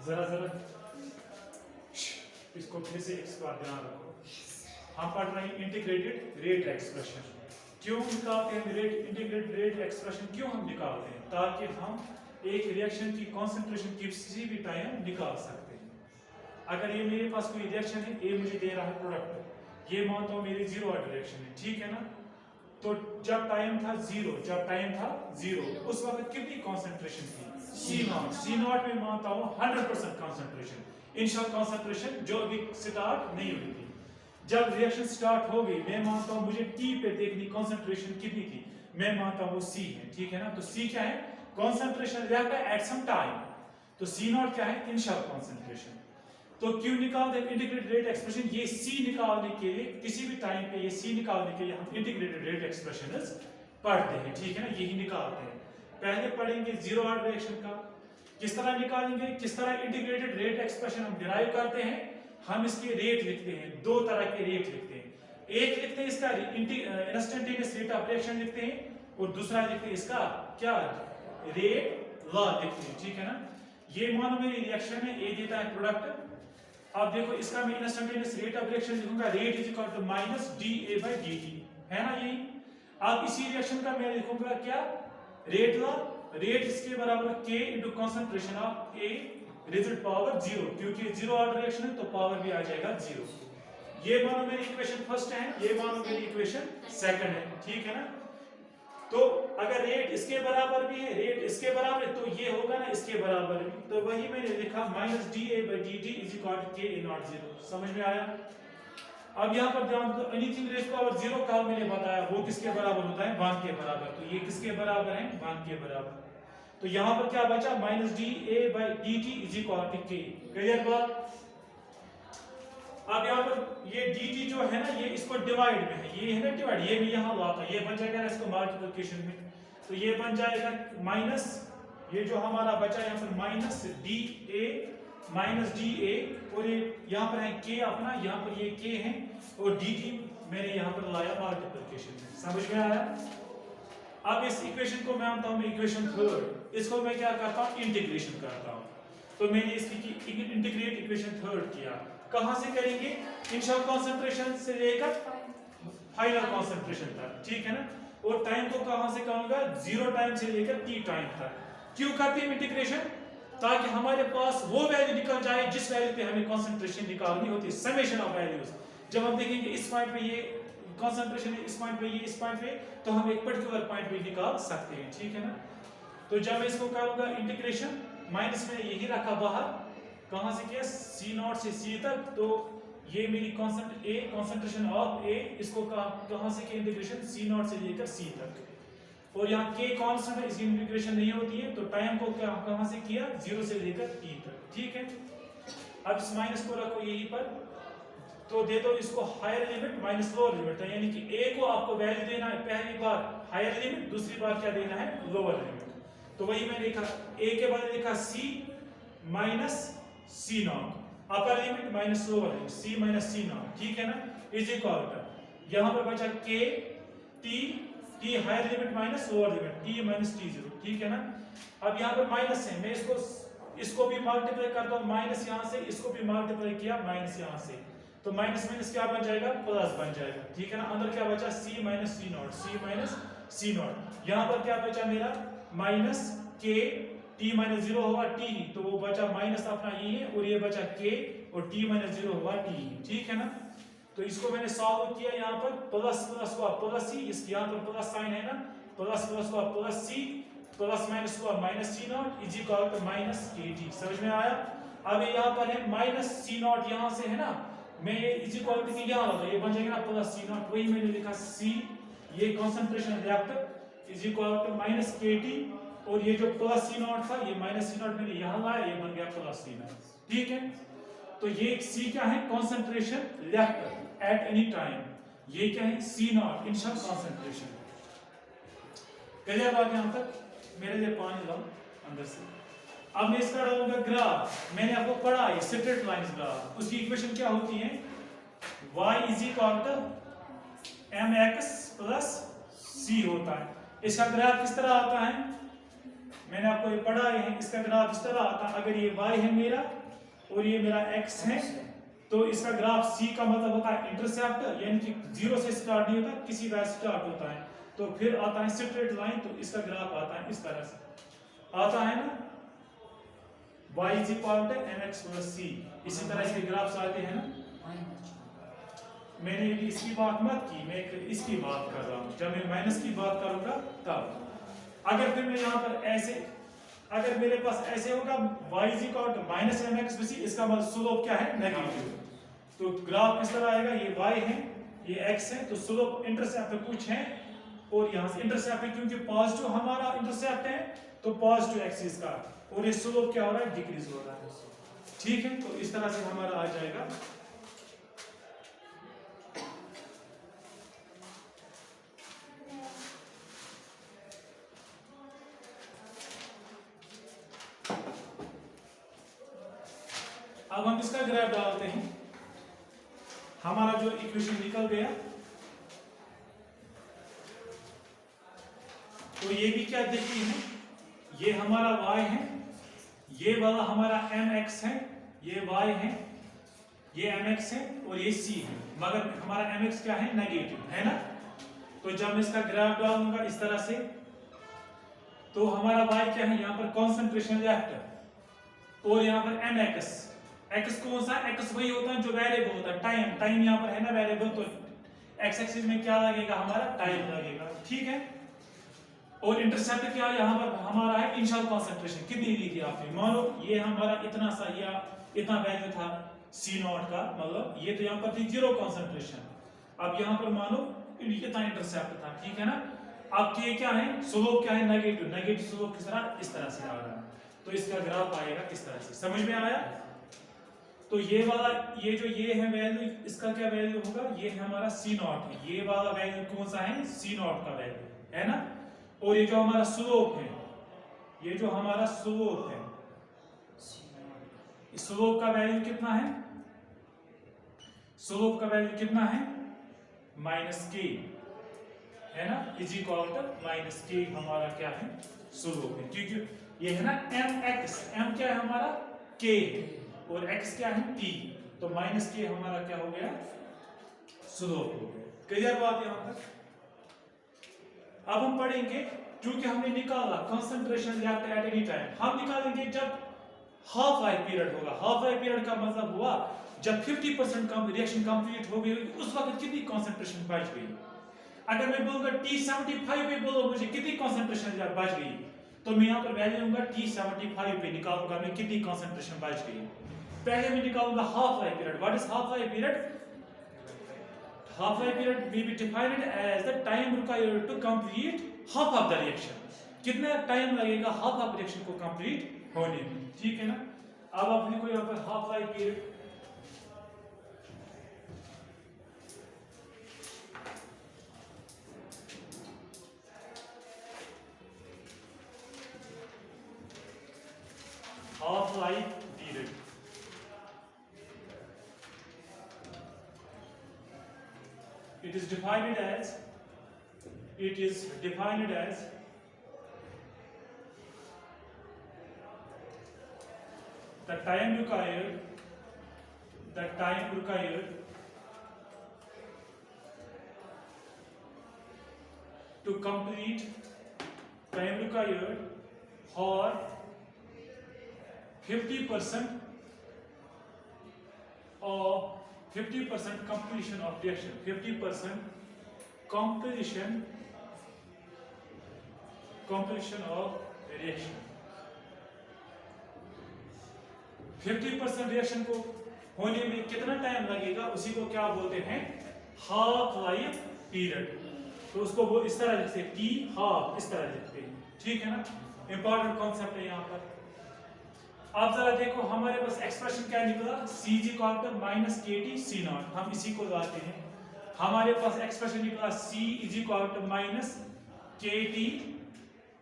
जरा जरा इसको फिर से एक बार ध्यान रखो। हम पढ़ रहे हैं इंटीग्रेटेड रेट एक्सप्रेशन। क्यों निकालते हैं इंटीग्रेटेड रेट एक्सप्रेशन? क्यों हम निकालते हैं? ताकि हम एक रिएक्शन की कॉन्सेंट्रेशन किसी भी टाइम निकाल सकते हैं। अगर ये मेरे पास कोई रिएक्शन है, ये मुझे दे रहा है प्रोडक्ट, ये मानता हूं मेरी जीरो ऑर्डर रिएक्शन है, ठीक है ना? तो जब टाइम था जीरो, उस वक्त कितनी कॉन्सेंट्रेशन थी? C0 में मानता हूं 100% कॉन्सेंट्रेशन, इनिशियल कॉन्सेंट्रेशन जो अभी स्टार्ट नहीं हुई थी। जब रिएक्शन स्टार्ट हो गई, मैं मानता हूं मुझे T पे देखनी कॉन्सेंट्रेशन कितनी थी, मैं मानता हूं वो C है, ठीक है ना? तो C क्या है? Concentration reactor at some time. तो C0 क्या है? Initial concentration. तो क्यों निकालते हैं इंटीग्रेटेड रेट एक्सप्रेशन? ये C निकालने के लिए, किसी भी टाइम पे ये C निकालने के लिए हम इंटीग्रेटेड रेट एक्सप्रेशन पढ़ते हैं, ठीक है ना? यही निकालते हैं। पहले पढ़ेंगे जीरो ऑर्डर रिएक्शन का, किस तरह निकालेंगे, किस तरह इंटीग्रेटेड रेट एक्सप्रेशन हम डिराइव करते हैं। हम इसके रेट लिखते हैं, दो तरह के रेट लिखते हैं। एक लिखते हैं इसका इंस्टेंटेनियस रेट ऑफ रिएक्शन लिखते हैं, और दूसरा लिखते हैं इसका क्या, रेट लॉ लिखते हैं, ठीक है ना? ये मानो मेरी रिएक्शन है, ए देता है प्रोडक्ट। अब देखो इसका मैं इंस्टेंटेनियस रेट ऑफ रिएक्शन लिखूंगा, rate is equal to minus dA/dt, है ना यही? अब इसी रिएक्शन का मैं लिखूंगा क्या, रेट लॉ। रेट इसके बराबर k into concentration of A result power 0, क्योंकि जीरो ऑर्डर रिएक्शन है तो पावर भी आ जाएगा 0। ये मानो मेरी इक्वेशन फर्स्ट है, ये मानो मेरी इक्वेशन सेकंड है, ठीक है ना? तो अगर रेट इसके बराबर भी है, रेट इसके बराबर है, तो ये होगा ना इसके बराबर भी। तो वही मैंने लिखा minus dA/dt is equal to k naught 0। समझ में आया? अब यहाँ पर ध्यान दो, एनीथिंग रेज़ पावर 0 का मैंने बताया वो किसके बराबर होता है, 1 के बराबर। तो ये किसके बराबर है, 1 के बराबर। तो यहाँ पर क्या बचा, minus dA/dt is equal to k। Clear बात? अब यहाँ पर ये dt जो है ना, ये इसको डिवाइड में है, ये है ना डिवाइड, ये भी यहाँ लाता, ये बन जाएगा इसको मल्टीप्लिकेशन में, तो ये बन जाएगा माइनस, ये जो हमारा बचा यहाँ पर माइनस dA, और ये यहाँ पर है k अपना, यहाँ पर ये k है, और dt मैंने यहाँ पर लाया मल्टीप्लिकेशन में। समझ में आया? अब इस इक्वेशन को मैं मानता हूँ मैं इक्वेशन थर्ड, इसको मैं क्या करता हूँ, इंटीग्रेशन करता हूँ। तो मैंने इसकी इंटीग्रेट इक्वेशन थर्ड किया। कहां से करेंगे, इनिशियल कॉन्सेंट्रेशन से लेकर फाइनल कॉन्सेंट्रेशन तक, ठीक है ना? और टाइम को कहां से कहूंगा, जीरो टाइम से लेकर t टाइम तक। क्यों करते हैं इंटीग्रेशन? ताकि हमारे पास वो वैल्यू निकल जाए जिस वैल्यू पे हमें कॉन्सेंट्रेशन निकालनी होती है, समेशन ऑफ वैल्यूज। जब हम देखेंगे इस पॉइंट पे ये कॉन्सेंट्रेशन है, इस पॉइंट पे ये, इस पॉइंट पे, तो हम एक पर्टिकुलर पॉइंट पे निकाल सकते हैं, ठीक है ना? तो जब मैं इसको करूंगा इंटीग्रेशन, माइनस में यही रखा बाहर, कहां से किया, C0 से C तक। तो ये मेरी कॉन्सेंट्रेशन ऑफ A, इसको कहां से किया इंटीग्रेशन, C0 से लेकर C तक। और यहाँ k कांस्टेंट है, इसकी इंटीग्रेशन नहीं होती है, तो टाइम को कहां से किया, 0 से लेकर t तक, ठीक है? अब इस माइनस को रखो यहीं पर, तो दे दो इसको higher limit minus lower limit, यानी कि A को आपको वैल्यू देना है पहली बार हायर लिमिट, दूसरी बार क्या देना है, लोअर लिमिट। तो वही मैंने लिखा, A के बाद लिखा C minus C0, upper limit minus lower limit, C minus C0, ठीक है ना? इज इक्वल टू यहाँ पर बचा K T higher limit minus lower limit, T minus T0, ठीक है ना? अब यहाँ पर माइनस है, मैं इसको भी मल्टीप्लाई करता हूँ, माइनस यहाँ से, इसको भी मल्टीप्लाई किया माइनस यहाँ से, तो माइनस माइनस क्या बन जाएगा, प्लस बन जाएगा, ठीक है ना? अंदर क्या बचा, C माइनस C0, यहाँ पर क्या बचा मेरा, माइनस K, T माइनस 0 होगा T, तो वो बचा माइनस अपना ये है, और ये बचा K, और T माइनस 0 होगा T, ठीक है ना? तो इसको मैंने सॉल्व किया, यहाँ पर प्लस प्लस हुआ प्लस C, इसके यहाँ पर प्लस साइन है ना, प्लस प्लस हुआ प्लस C, प्लस माइनस हुआ minus C0 is equal to minus KT। समझ में आया? अब यहाँ पर है माइनस C0, यहाँ से है ना, मैं ये इज इक्वल टू यहाँ लगा, ये बन जाएगा ना प्लस C0, वही मैंने लिखा C, ये concentration reactor is equal to minus KT, और ये जो प्लस C0 था, ये माइनस C0 मैंने यहाँ लाया, ये बन गया प्लस C0, ठीक है? तो ये C क्या है, concentration reactor at any time, ये क्या है, C0 इनिशियल कॉन्सेंट्रेशन। क्लियर बात यहाँ तक? मेरे लिए पानी लाओ अंदर से। अब मैं इसका डालूंगा ग्राफ, मैंने आपको पढ़ा है स्ट्रेट लाइंस ग्राफ, उसकी इक्वेशन क्या होती है, y is equal to mx plus c होता है। इसका ग्राफ किस तरह आता है, मैंने आपको ये पढ़ा है, इसका ग्राफ इस तरह आता है। अगर ये y है मेरा और ये मेरा x है, तो इसका ग्राफ c का मतलब होता है इंटरसेप्ट, यानी कि जीरो से स्टार्ट नहीं होता, किसी वैल्यू से स्टार्ट होता है, तो फिर आता है स्ट्रेट लाइन, तो इसका ग्राफ आता है इस तरह से आता है ना, y is equal to mx plus c। इसी तरह इसके ग्राफ्स आते हैं ना। मैंने भी इसकी बात मत की, मैं इसकी बात कर रहा हूँ। जब मैं माइनस की बात करूंगा तब अगर फिर मैं यहाँ पर ऐसे, अगर मेरे पास ऐसे होगा y is equal to minus m x plus c, इसका मतलब स्लोप क्या है, नेगेटिव। तो ग्राफ किस तरह आएगा, ये y है ये x है, तो स्लोप इंटरसेप्ट कुछ है और यहाँ से इंटरसेप्ट है, क्योंकि पॉजिटिव हमारा इंटरसेप्ट है तो पॉजिटिव एक्सिस का, और ये स्लोप क्या हो रहा है, डिक्रीज हो रहा है। ठीक है, तो इस तरह से हमारा आ जाएगा। अब हम इसका ग्राफ डालते हैं, हमारा जो इक्वेशन निकल गया, तो ये भी क्या देखती है, ये हमारा y है, ये वाला हमारा mx है, ये y है, ये mx है और ये c है, मगर हमारा mx क्या है, नेगेटिव है ना। तो जब मैं इसका ग्राफ डालूंगा इस तरह से, तो हमारा y क्या है, यहाँ पर कॉन्सेंट्रेशन लेफ्ट और यहाँ पर mx, x कौन सा, x वही होता है जो वेरिएबल होता है, टाइम, टाइम यहाँ पर है ना वेरिएबल, तो x एक्सिस में क्या लगेगा, हमारा टाइम लगेगा। ठीक है, और इंटरसेप्ट क्या यहाँ पर हमारा है, इनिशियल कंसंट्रेशन कितनी ली थी आपने, मान लो ये हमारा इतना सा या इतना वैल्यू था C नॉट का, मतलब ये तो यहाँ पर थी जीरो कंसंट्रेशन, अब यहाँ पर मान लो इतना इंटरसेप्ट था। ठीक है ना, अब के क्या है, स्लोप क्या है, नेगेटिव, नेगेटिव स्लोप किस तरह, इस तरह से आ रहा है, तो इसका ग्राफ आएगा इस तरह से। समझ में आया। तो ये वाला, ये जो ये है वैल्यू, इसका क्या वैल्यू होगा, ये है हमारा C नॉट है, ये वाला वैल्यू कौन सा है, C नॉट का वैल्यू है ना, और ये जो हमारा स्लोप है, ये जो हमारा स्लोप है, स्लोप का वैल्यू कितना है, स्लोप का वैल्यू कितना है, माइनस के है ना, इज इक्वल टू माइनस के हमारा क्या है, स्लोप है, क्योंकि ये है ना mx, m क्या है हमारा, k और x क्या है, t, तो माइनस के हमारा क्या हो गया, स्लोप हो गया। क्लियर बात यहाँ तक। अब हम पढ़ेंगे, क्योंकि हमने निकाला concentration left at any time, हम निकालेंगे जब हाफ लाइफ पीरियड होगा। हाफ लाइफ पीरियड का मतलब हुआ जब 50% कम रिएक्शन कंप्लीट हो गई, उस वक्त कितनी कंसंट्रेशन बच गई। अगर मैं बोलूंगा T75 पे बोलो मुझे कितनी कंसंट्रेशन बच गई, तो मैं यहाँ पर वैल्यू लूंगा T75 पे निकालूंगा मैं कितनी कंसंट्रेशन बच गई। पहले मैं निकालूंगा half life period. What is half life period? Half life period may be defined as the time required to complete half of the reaction. कितना टाइम लगेगा हाफ ऑफ रिएक्शन को कंप्लीट होने में। ठीक है ना, अब आप लिखो यहाँ पर half life period, half life period it is defined as the time required to complete, time required for 50% of 50% completion of reaction, 50% completion of reaction, 50% reaction को होने में कितना टाइम लगेगा, उसी को क्या बोलते हैं, हाफ लाइफ पीरियड। तो उसको वो इस तरह लिखते हैं, टी हाफ, इस तरह लिखते हैं। ठीक है ना, इंपॉर्टेंट कॉन्सेप्ट है यहाँ पर। आप जरा देखो हमारे पास एक्सप्रेशन क्या निकला, C is equal to minus के टी सी नॉट, हम इसी को लाते हैं। हमारे पास एक्सप्रेशन निकला C is equal to minus के टी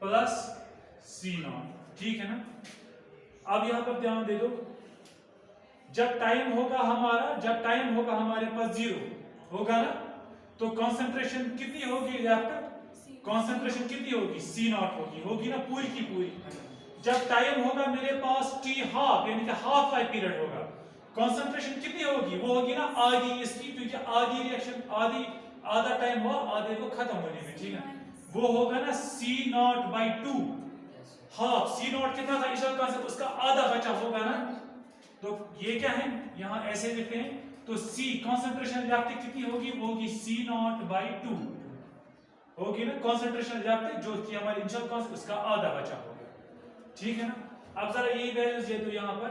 प्लस सी नॉट। ठीक है ना, अब यहाँ पर ध्यान दे दो, जब टाइम होगा हमारे पास जीरो होगा ना, तो कंसंट्रेशन कितनी होगी लेफ्ट, कंसंट्रेशन कितनी होगी, सी नॉट होगी ना पूरी की पूरी। जब टाइम होगा मेरे पास टी हाफ यानी कि हाफ लाइफ पीरियड होगा, कंसंट्रेशन कितनी होगी, वो होगी ना आधी इसकी, क्योंकि आधी रिएक्शन आधा टाइम हुआ आधे को खत्म होने में, ठीक है। वो होगा ना c naught by 2, half c naught कितना था इनिशियल कांस्टेंट, उसका आधा बचा होगा ना। तो ये क्या है, यहां ऐसे लिखते हैं, तो सी कंसंट्रेशन लेफ्ट कितनी होगी, वो होगी सी नॉट बाई 2 होगी ना कंसंट्रेशन लेफ्ट, जो कि हमारे इनिशियल कांस्टेंट उसका आधा बचा होगा, ठीक है ना। अब जरा यही वैल्यूज दे दो यहां पर,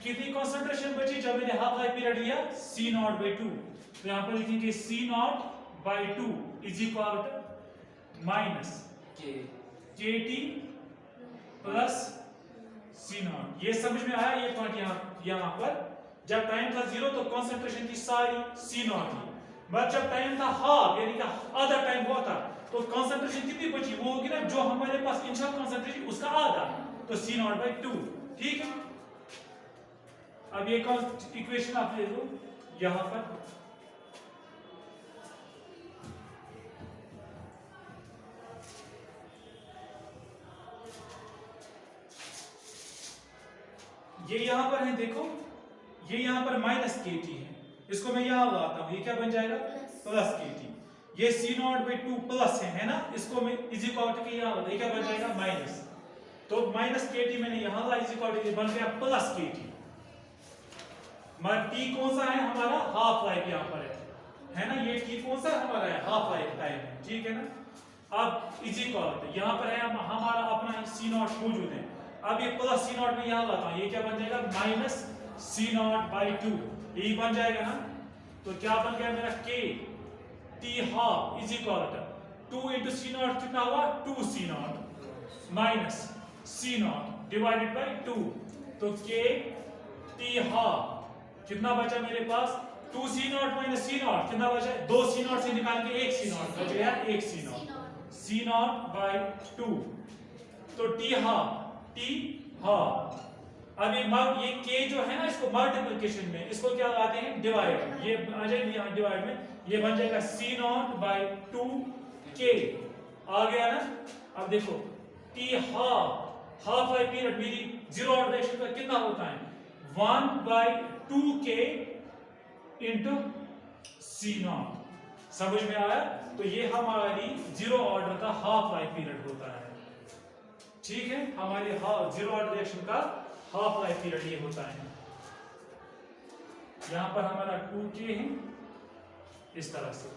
कितनी कंसंट्रेशन बची जब मैंने हाफ लाइफ पीरियड लिया, सी नॉट बाई 2। तो यहां पर लिखेंगे c naught by 2 is equal to minus के टी प्लस सी नॉट। ये समझ में आया, ये पॉइंट यहां पर जब टाइम था 0 तो कंसंट्रेशन की सारी सी नॉट थी, बट जब टाइम था हाफ यानी कि आधा टाइम हुआ था तो कंसंट्रेशन कितनी बची, वो होगी ना जो हमारे पास इनिशियल कंसंट्रेशन उसका आधा, तो सी नॉट बाई 2, ठीक है। अब ये इक्वेशन आप ले लो यहां पर, ये यहां पर है देखो, ये यहां पर माइनस के टी है, इसको मैं यहां लगाता हूं, ये क्या बन जाएगा प्लस के टी। ये सी नॉट बाई 2 प्लस है ना, इसको मैं इज इक्वल टू के यहां लगाता, क्या बन जाएगा माइनस, तो माइनस के टी मैंने यहां लगा, इज इक्वल टू बन गया प्लस के टी। मगर टी कौन सा है हमारा, हाफ लाइफ यहां पर है ना, ये टी कौन सा हमारा है, हाफ लाइफ टाइम है, ठीक है ना। अब इज इक्वल टू यहां पर है हमारा अपना सी नॉट मौजूद है, अब ये प्लस सी नॉट में यहां लाता हूं, ये क्या बन जाएगा माइनस सी नॉट बाई 2, यही बन जाएगा ना। तो क्या बन गया मेरा k t half is equal to 2 into c naught कितना हुआ 2 c naught minus c naught divided by 2, तो के टी हाफ कितना बचा मेरे पास 2 c naught minus c naught कितना बचा, 2 सी नॉट से निकाल के 1 सी नॉट बच गया, 1 सी नॉट बाई 2, तो टी हाफ। अब ये के जो है ना, इसको मल्टीप्लिकेशन में इसको क्या लगाते हैं डिवाइड, ये आ जाएगा यहां डिवाइड में, ये बन जाएगा सी नॉट बाई 2 के, आ गया ना। अब देखो टी हाफ लाइफ पीरियड मेरी जीरो ऑर्डर रिएक्शन का कितना होता है 1 बाई 2 के इंटू सी नॉट, समझ में आया। तो ये हमारी जीरो ऑर्डर का हाफ लाइफ पीरियड होता है, ठीक है, हमारी जीरो ऑर्डर रिएक्शन का हाफ लाइफ पीरियड ये होता है। यहां पर हमारा 2k है इस तरह से।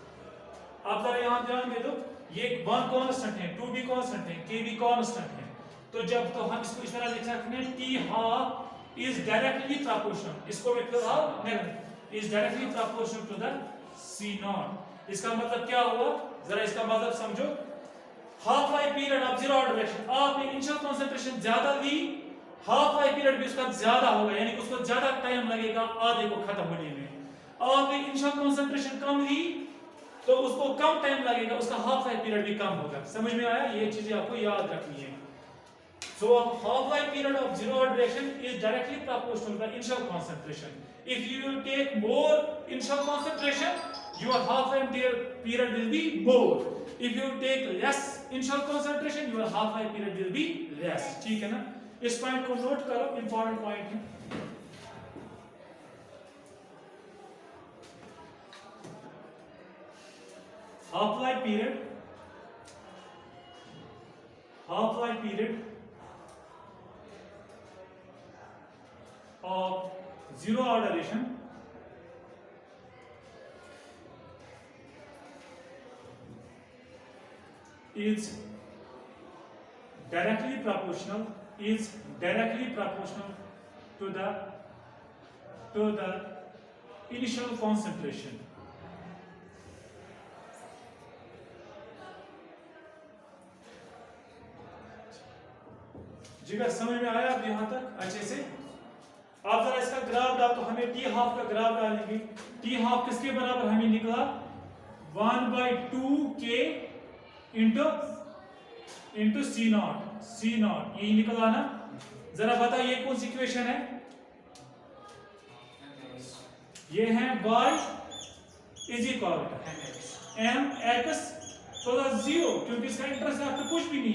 आप जरा यहां ध्यान दे दो, ये 1 कांस्टेंट है, 2 भी कांस्टेंट है, k भी कांस्टेंट है, तो जब तो हम इसको इस तरह लिख सकते हैं t half is directly proportional, इसको मैं फिलहाल नहीं is directly proportional to the c naught. इसका मतलब क्या हुआ, जरा इसका मतलब समझो, half life period of zero order reaction, आपने इनिशियल कंसंट्रेशन ज्यादा ली, हाफ लाइफ पीरियड भी उसका ज्यादा होगा, यानी कि उसको ज्यादा टाइम लगेगा आधे को खत्म होने में। आपने इनिशियल कंसंट्रेशन कम ली तो उसको कम टाइम लगेगा, उसका हाफ लाइफ पीरियड भी कम होगा, समझ में आया, ये चीजें आपको याद रखनी है। So half life period of zero order reaction is directly proportional to the initial concentration. If you will take more initial concentration, your half life period will be more. If you take less initial concentration, your half life period will be less. ठीक है ना, इस point को note करो, important point है। half life period of zero order reaction is directly proportional to the initial concentration. जिगर समझ में आया अब यहां तक अच्छे से। आप जरा इसका ग्राफ डाल, तो हमें टी हाफ का ग्राफ डालेंगे, टी हाफ किसके बराबर हमें निकला 1/2k इंटू सी नॉट, यही निकला ना। जरा बताइए ये कौन सी इक्वेशन है, ये है y is equal to mx तो जीरो, क्योंकि इसका इंटरसेप्ट कुछ भी नहीं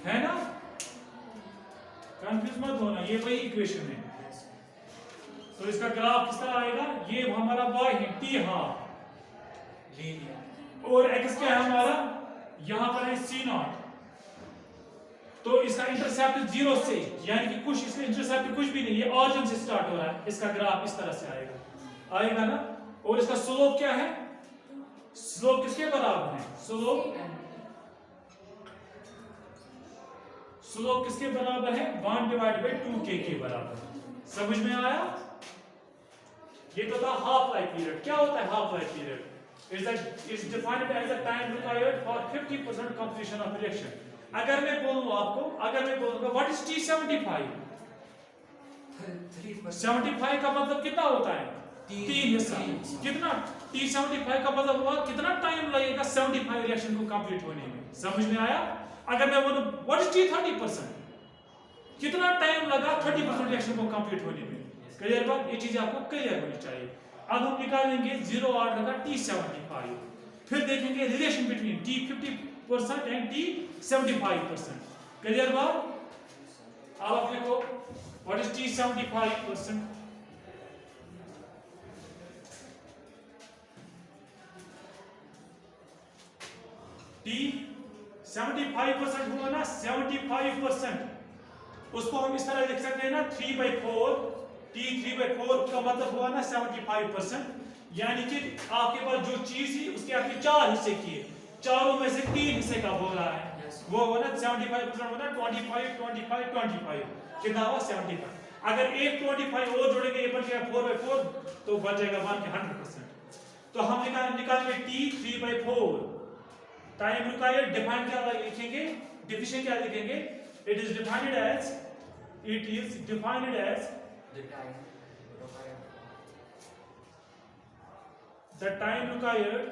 है ना। कंफ्यूज मत होना, ये वही इक्वेशन है। तो इसका ग्राफ किस तरह आएगा, ये हमारा y है t हाफ और x क्या है हमारा, यहां पर है c0। तो इसका इंटरसेप्ट जीरो से, यानी कि कुछ इसका इंटरसेप्ट कुछ भी नहीं है, ऑरिजिन से स्टार्ट हो रहा है। इसका ग्राफ इस तरह से आएगा ना। और इसका स्लोप क्या है, स्लोप किसके बराबर है, स्लोप किसके बराबर है, 1/2k के बराबर। समझ में आया। ये तो था हाफ लाइफ पीरियड। क्या होता है half life period, is defined as the time required for 50% completion of reaction। अगर मैं बोलूं आपको, अगर मैं बोलूंगा व्हाट इज T75, 75 का मतलब कितना होता है, 3 हिस्सा। कितना T75 का मतलब हुआ कितना टाइम लगेगा 75 रिएक्शन को कंप्लीट होने में। समझ में आया। अगर मैं बोलूं व्हाट इज T30%, कितना टाइम लगा 30% रिएक्शन को कंप्लीट होने में। क्लियर बात, ये चीजें आपको क्लियर होनी चाहिए। अब हम निकालेंगे 0 ऑर्डर का T75, फिर देखेंगे relation between T50% and T75%। Clear बात। अब आप देखो व्हाट इज T75%, T75% हुआ ना 75%, उसको हम इस तरह लिख सकते हैं ना 3/4। T3/4 का मतलब हुआ ना 75%, यानी कि आपके पास जो चीज थी उसके आपने 4 हिस्से किए, चारों में से 3 हिस्से का बोल रहा है, वो हुआ ना 75% होना 25 25 25, कितना हुआ 75। अगर एक 25 और जोड़ेंगे ये बन गया 4/4, तो बच जाएगा 100%। तो हम निकालेंगे T3/4, टाइम रिक्वायर्ड डिफाइन क्या लिखेंगे, डिफिनेशन क्या लिखेंगे, it is defined as the time required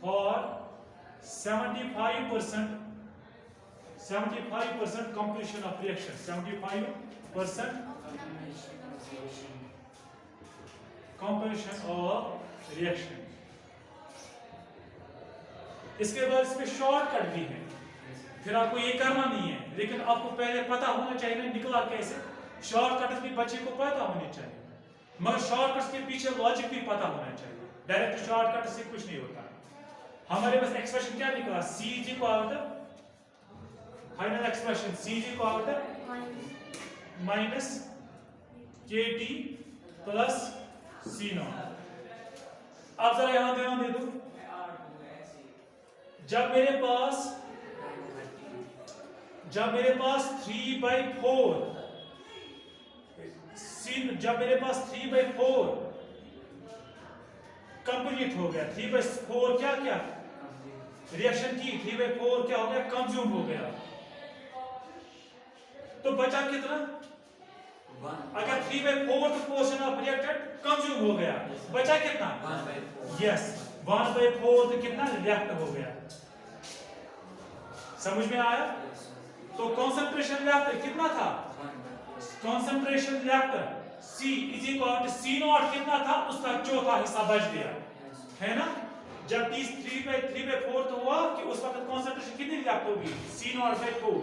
for 75% completion of reaction, 75% completion of reaction। इसके बाद इसमें शॉर्टकट भी है, फिर आपको ये करना नहीं है, लेकिन आपको पहले पता होना चाहिए ना निकला कैसे। शॉर्टकट्स भी बच्चे को पता होने चाहिए, मगर शॉर्टकट्स के पीछे लॉजिक भी पता होना चाहिए। डायरेक्ट शॉर्टकट से कुछ नहीं होता है। हमारे पास एक्सप्रेशन क्या निकला, CG को आउटर, फाइनल एक्सप्रेशन CG को outer minus KT plus C0। अब जरा यहां ध्यान दे दो, जब मेरे पास 3/4 जब मेरे पास 3/4 कंप्लीट हो गया, 3/4 क्या रिएक्शन की 3/4 क्या हो गया, कंज्यूम हो गया, तो बचा कितना, अगर 3/4 पोर्शन ऑफ रिएक्टेड कंज्यूम हो गया, बचा कितना, यस 1/4 कितना रिएक्ट हो गया। समझ में आया। तो कॉन्सेंट्रेशन रिएक्टर कितना था, concentration reactor C is equal to C0 कितना था, उसका चौथा हिस्सा बच गया, है ना। जब T3/4 तो हुआ कि उस वक्त कॉन्सेंट्रेशन कितनी रिएक्ट होगी, C0/4,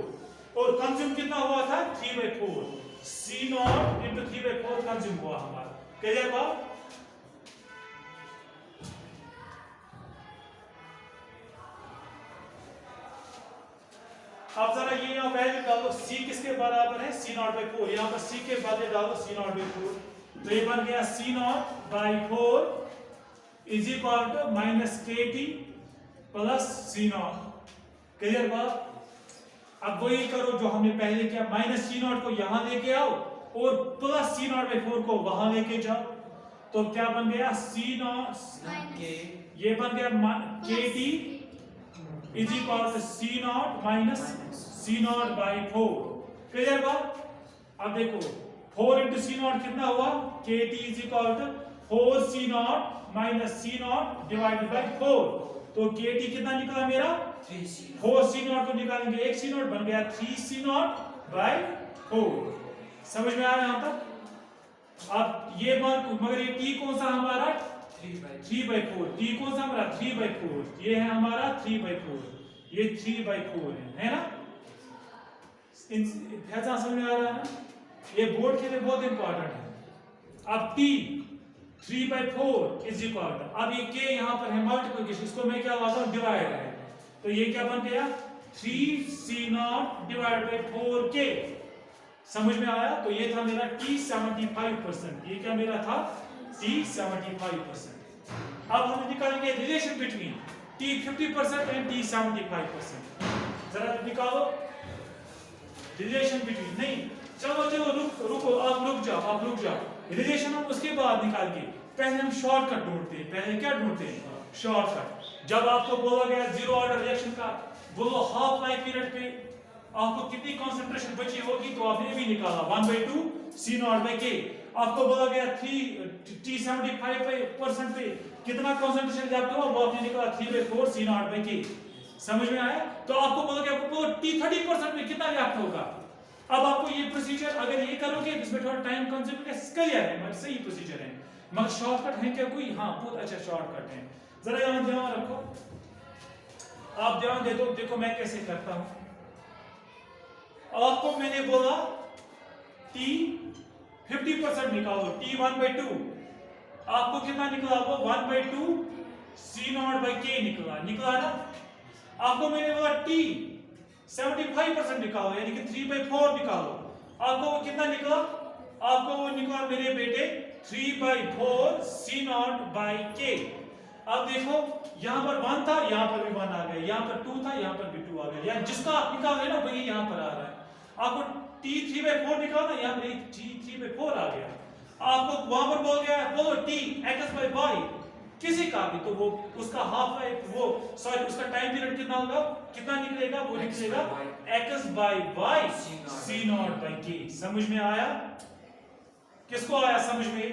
और कंज्यूम कितना हुआ था 3/4, C0 into 3/4 कंज्यूम हुआ हमारा। क्लियर बात। अब जरा ये यहाँ वैल्यू डालो, C किसके बराबर है, C0/4, यहाँ पर C के बदले डालो C0/4, तो ये बन गया C0/4 is equal to minus KT plus C0। Clear बात। अब वही करो जो हमने पहले किया, माइनस C0 को यहाँ लेके आओ और प्लस C0/4 को वहां लेके जाओ, तो क्या बन गया C0, ये बन गया KT is equal to C0 minus C0/4। Clear बात। अब देखो 4 into C0 कितना हुआ, KT is equal to 4C0 minus C0 divided by 4, तो KT कितना निकला मेरा 4C0 को निकालेंगे, एक C0 बन गया 3C0/4। समझ में आया यहां तक। अब ये बात, मगर ये t कौन सा हमारा 3/4, t कौन सा हमारा 3/4, ये है हमारा 3/4, ये 3/4 है ना। फैसला समझ में आ रहा है ना, ये बोर्ड के लिए बहुत इंपॉर्टेंट है। अब t 3/4 इज इक्वल टू, अब ये k यहाँ पर है मल्टीप्लिकेशन, इसको मैं क्या लाता हूँ डिवाइड है, तो ये क्या बन गया 3c0 डिवाइड बाय 4k। समझ में आया। तो ये था मेरा t 75%, ये क्या मेरा था t 75%। अब हम निकालेंगे relation between t 50% and t 75%। जरा निकालो रिलेशन बिटवीन, नहीं चलो चलो रुको आप रुक जाओ, रिलेशन हम उसके बाद निकाल के, पहले हम शॉर्टकट ढूंढते हैं। पहले क्या ढूंढते हैं, शॉर्टकट। जब आपको बोला गया जीरो ऑर्डर रिएक्शन का, बोलो हाफ लाइफ पीरियड पे आपको कितनी कंसंट्रेशन बची होगी, तो आपने भी निकाला 1/2 C0/K। आपको बोला गया t 75% पे कितना कंसंट्रेशन लैप्ट हुआ, वो आपने निकाला 3/4 C0/K। समझ में आया। तो आपको बोला गया t 30% में कितना लैप्ट होगा। अब आपको ये प्रोसीजर अगर ये करोगे, इसमें थोड़ा टाइम कंज्यूम क्लियर है, मगर सही प्रोसीजर है, मगर शॉर्टकट है क्या कोई, हाँ बहुत अच्छा शॉर्टकट है। जरा यहाँ ध्यान रखो, आप ध्यान दे दो, देखो मैं कैसे करता हूं। आपको मैंने बोला t 50% निकालो, t 1/2, आपको कितना निकला, वो 1/2 C0/K निकला ना। आपको मैंने बोला t 75% निकालो, यानी कि 3/4 निकालो, आपको वो कितना निकला, आपको वो निकला मेरे बेटे 3/4 C0/K। अब देखो यहाँ पर 1 था, यहाँ पर भी 1 आ गया, यहाँ पर 2 था, यहाँ पर भी 2 आ गया, यानी जिसका आप निकाल रहे ना वही यहाँ पर आ रहा है। आपको t 3/4 निकालना, यहाँ पर t 3/4 आ गया। आपको वहां पर बोल गया बोलो t x/y किसी का भी, तो वो उसका हाफ लाइफ, वो सॉरी उसका टाइम पीरियड कितना होगा, कितना निकलेगा, वो निकलेगा x/y C0/K। समझ में आया, किसको आया समझ में।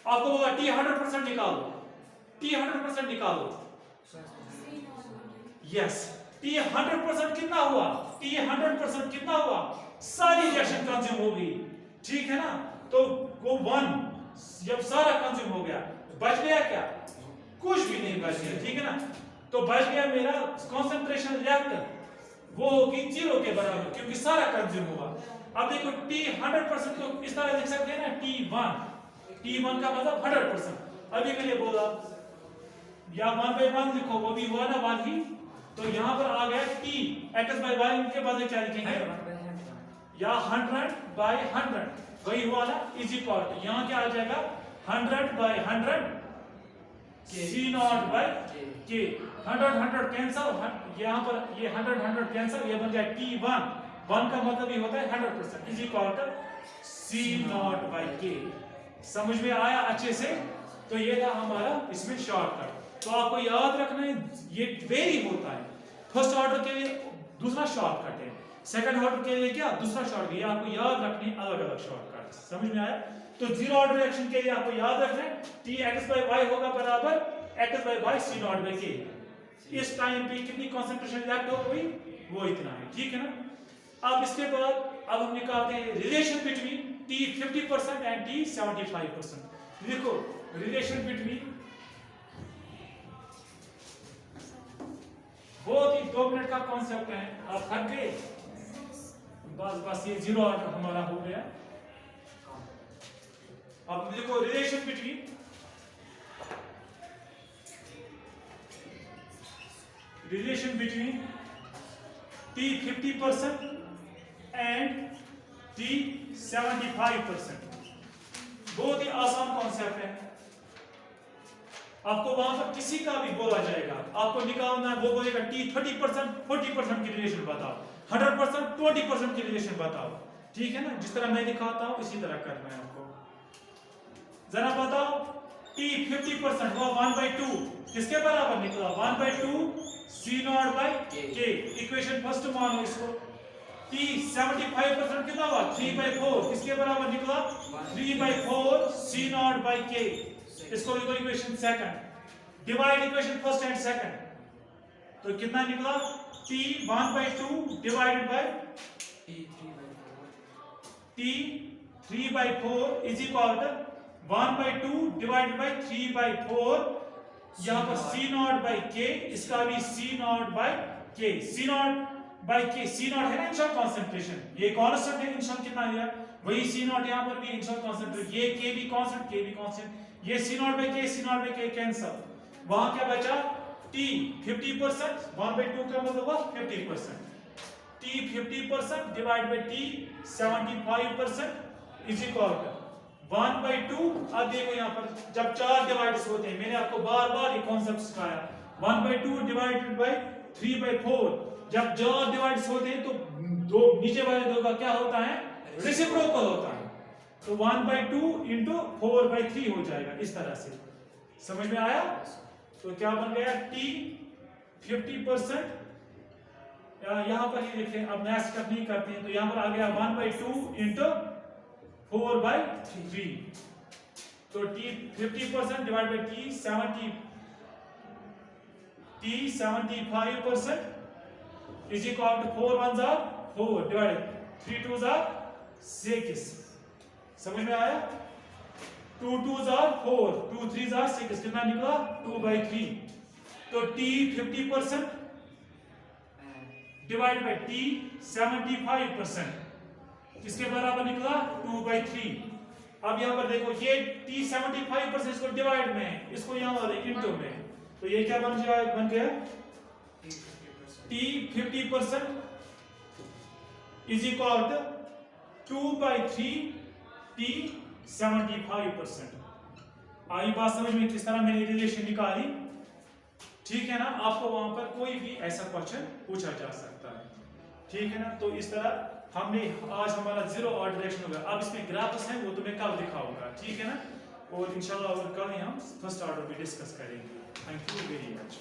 आपको बोला t 100% निकालो, t 100% निकालो, यस t 100% कितना हुआ, t 100% कितना हुआ, सारी रिएक्शन कंज्यूम हो गई, ठीक है ना। तो वो 1 जब सारा कंज्यूम हो गया, बच गया क्या, कुछ भी नहीं बच गया, ठीक है ना। तो बच गया मेरा कंसंट्रेशन लेफ्ट, वो होगी 0 के बराबर, क्योंकि सारा कंज्यूम हुआ। अब देखो t 100% को इस तरह लिख सकते हैं ना, t1 का मतलब 100%। अभी मैंने बोला या 1/1 लिखो, वो भी हुआ ना 1 ही, तो यहाँ पर आ गया t x/y के बदले क्या लिखेंगे, या 100/100, वही हुआ ना, इजी पार्ट। यहाँ क्या आ जाएगा 100/100 C0/K। 100 कैंसल, यहाँ पर ये 100 कैंसल, ये बन जाए t1, 1 का मतलब ये होता है 100%, इज इक्वल टू C0/K। समझ में आया अच्छे से। तो ये था हमारा इसमें शॉर्टकट। तो आपको याद रखना है ये वेरी होता है, फर्स्ट ऑर्डर के लिए दूसरा शॉर्टकट है, सेकंड ऑर्डर के लिए क्या दूसरा शॉर्टकट, ये आपको याद रखने अलग अलग शॉर्टकट। समझ में आया। तो जीरो ऑर्डर रिएक्शन के लिए आपको याद रखना है t x/y होगा बराबर x/y C0/K। इस टाइम पे कितनी कंसंट्रेशन लैप्ट हो गई, वो इतना है, ठीक है ना। अब इसके बाद अब हम निकालते हैं relation between t 50% and t 75%। देखो रिलेशन बिटवीन, बहुत ही 2 मिनट का कॉन्सेप्ट है, आप थक गए, बस ये जीरो ऑर्डर हमारा हो गया। अब देखो relation between t 50% and t 75%। बहुत ही आसान कॉन्सेप्ट है। आपको वहां पर किसी का भी बोला जाएगा, आपको निकालना है, वो बोलेगा t 30% 40% की रिलेशन बताओ, 100% 20% की रिलेशन बताओ, ठीक है ना। जिस तरह मैं दिखाता हूं इसी तरह करना है आपको। जरा बताओ t 50% वो 1/2 किसके बराबर निकला, 1/2 C0/K। इक्वेशन फर्स्ट मानो इसको। t 75% कितना हुआ, 3/4 किसके बराबर निकला, 3/4 C0/K। इसको लिखो equation second, divide equation first and second, तो कितना निकला t 1/2 divided by t 3/4 is equal to 1/2 divided by 3/4, यहाँ पर C नॉट बाई K, इसका भी C not by K, C not by K, C not है ना इनिशियल कंसंट्रेशन, ये कांस्टेंट है, इनिशियल कितना दिया वही C नॉट, यहाँ पर भी इनिशियल कंसंट्रेशन, ये K भी कांस्टेंट, K भी कांस्टेंट, ये C not by K, C not by K cancel, वहां क्या बचा T 50%, 1/2 का मतलब हुआ 50%, T 50% divide by T 75% is equal to 1/2। अब देखो यहाँ पर जब 4 डिवाइड्स होते हैं, मैंने आपको बार बार ये कॉन्सेप्ट सिखाया, 1/2 डिवाइडेड बाई 3/4, जब 4 डिवाइड्स होते हैं तो दो नीचे वाले दो का क्या होता है, रेसिप्रोकल होता है, तो 1/2 इंटू 4/3 हो जाएगा इस तरह से, समझ में आया? तो क्या बन गया T 50%, यहाँ पर ये देखें, अब नेक्स्ट स्टेप नहीं करते हैं, तो यहाँ पर आ गया 1/2 इंटू 4/3, तो T 50% divide by T 75% is equal to 4 1s are 4 divide 3 2s are 6, समझ में आया? 2 2s are 4, 2 3s are 6, कितना निकला 2/3, तो T 50% डिवाइड बाई T 75% किसके बराबर निकला 2/3। अब यहाँ पर देखो ये T 75% इसको डिवाइड में है, इसको यहाँ वाले इंटू में, तो ये क्या बन गया T 50% is equal to 2/3 T 75%। आई बात समझ में किस तरह मैंने रिलेशन निकाली? ठीक है ना, आपको वहां पर कोई भी ऐसा क्वेश्चन पूछा जा सकता है, ठीक है ना। तो इस तरह हमने आज हमारा 0 ऑर्डर रिएक्शन होगा, अब इसमें ग्राफ्स हैं वो तुम्हें कल दिखाऊंगा, ठीक है ना, और इंशाल्लाह और कल ही हम फर्स्ट ऑर्डर भी डिस्कस करेंगे। Thank you very much.